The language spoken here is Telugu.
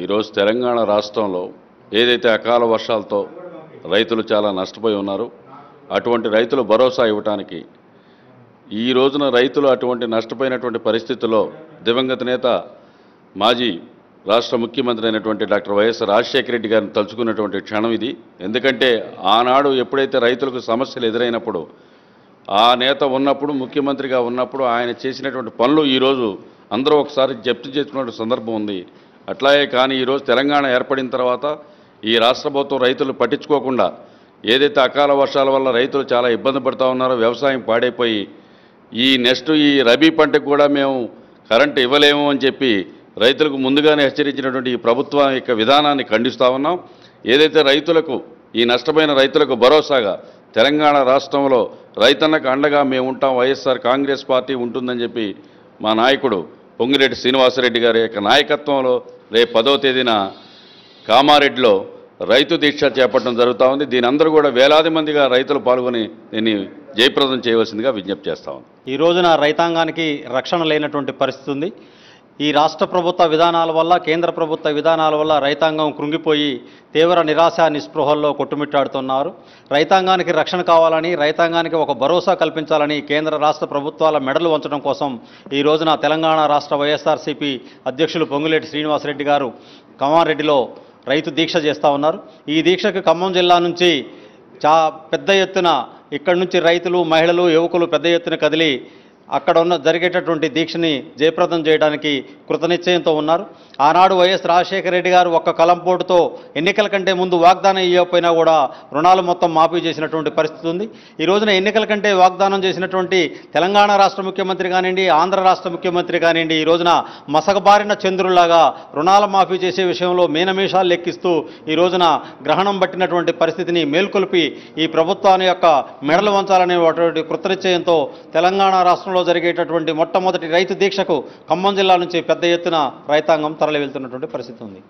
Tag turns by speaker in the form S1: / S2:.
S1: ఈరోజు తెలంగాణ రాష్ట్రంలో ఏదైతే అకాల వర్షాలతో రైతులు చాలా నష్టపోయి ఉన్నారు, అటువంటి రైతులు భరోసా ఇవ్వడానికి ఈ రోజున రైతులు అటువంటి నష్టపోయినటువంటి పరిస్థితుల్లో దివంగత నేత మాజీ రాష్ట్ర ముఖ్యమంత్రి అయినటువంటి డాక్టర్ వైఎస్ రాజశేఖర రెడ్డి గారిని తలుచుకున్నటువంటి క్షణం ఇది. ఎందుకంటే ఆనాడు ఎప్పుడైతే రైతులకు సమస్యలు ఎదురైనప్పుడు ఆ నేత ఉన్నప్పుడు ముఖ్యమంత్రిగా ఉన్నప్పుడు ఆయన చేసినటువంటి పనులు ఈరోజు అందరూ ఒకసారి జప్తు చేసుకున్న సందర్భం ఉంది. అట్లాగే కానీ ఈరోజు తెలంగాణ ఏర్పడిన తర్వాత ఈ రాష్ట్ర ప్రభుత్వం రైతులు పట్టించుకోకుండా ఏదైతే అకాల వర్షాల వల్ల రైతులు చాలా ఇబ్బంది పడుతూ ఉన్నారో, వ్యవసాయం పాడైపోయి ఈ రబీ పంటకు కూడా మేము కరెంటు ఇవ్వలేము అని చెప్పి రైతులకు ముందుగానే హెచ్చరించినటువంటి ఈ ప్రభుత్వం యొక్క విధానాన్ని ఖండిస్తూ ఉన్నాం. ఏదైతే రైతులకు ఈ నష్టపోయిన రైతులకు భరోసాగా తెలంగాణ రాష్ట్రంలో రైతన్నకు అండగా మేము ఉంటాం, వైఎస్ఆర్ కాంగ్రెస్ పార్టీ ఉంటుందని చెప్పి మా నాయకుడు పొంగిరెడ్డి శ్రీనివాసరెడ్డి గారి యొక్క నాయకత్వంలో రేపు 10వ తేదీన కామారెడ్డిలో రైతు దీక్ష చేపట్టడం జరుగుతూ ఉంది. దీని అందరూ కూడా వేలాది మందిగా రైతులు పాల్గొని దీన్ని జయప్రదం చేయవలసిందిగా విజ్ఞప్తి చేస్తా ఉంది.
S2: ఈ రోజున రైతాంగానికి రక్షణ లేనటువంటి పరిస్థితి ఉంది. ఈ రాష్ట్ర ప్రభుత్వ విధానాల వల్ల, కేంద్ర ప్రభుత్వ విధానాల వల్ల రైతాంగం కృంగిపోయి తీవ్ర నిరాశ నిస్పృహల్లో కొట్టుమిట్టాడుతున్నారు. రైతాంగానికి రక్షణ కావాలని, రైతాంగానికి ఒక భరోసా కల్పించాలని కేంద్ర రాష్ట్ర ప్రభుత్వాల మెడలు వంచడం కోసం ఈ రోజున తెలంగాణ రాష్ట్ర వైఎస్ఆర్సీపీ అధ్యక్షులు పొంగులేటి శ్రీనివాసరెడ్డి గారు కామారెడ్డిలో రైతు దీక్ష చేస్తూ ఉన్నారు. ఈ దీక్షకు ఖమ్మం జిల్లా నుంచి పెద్ద ఎత్తున ఇక్కడి నుంచి రైతులు, మహిళలు, యువకులు పెద్ద ఎత్తున కదిలి అక్కడ జరిగేటటువంటి దీక్షని జయప్రదం చేయడానికి కృతనిశ్చయంతో ఉన్నారు. ఆనాడు వైఎస్ రాజశేఖర రెడ్డి గారు ఒక్క కలంపోటుతో ఎన్నికల కంటే ముందు వాగ్దానం ఇవ్వకపోయినా కూడా రుణాలు మొత్తం మాఫీ చేసినటువంటి పరిస్థితి ఉంది. ఈ రోజున ఎన్నికల కంటే వాగ్దానం చేసినటువంటి తెలంగాణ రాష్ట్ర ముఖ్యమంత్రి కానివ్వండి, ఆంధ్ర రాష్ట్ర ముఖ్యమంత్రి కానివ్వండి, ఈ రోజున మసకబారిన చంద్రులాగా రుణాల మాఫీ చేసే విషయంలో మీనమేషాలు లెక్కిస్తూ ఈ రోజున గ్రహణం పట్టినటువంటి పరిస్థితిని మేల్కొల్పి ఈ ప్రభుత్వాన్ని యొక్క మెడలు వంచాలనేటువంటి కృతనిశ్చయంతో తెలంగాణ రాష్ట్రంలో జరిగేటటువంటి మొట్టమొదటి రైతు దీక్షకు ఖమ్మం జిల్లా నుంచి పెద్ద ఎత్తున రైతాంగం తరలి వెళ్తున్నటువంటి పరిస్థితి ఉంది.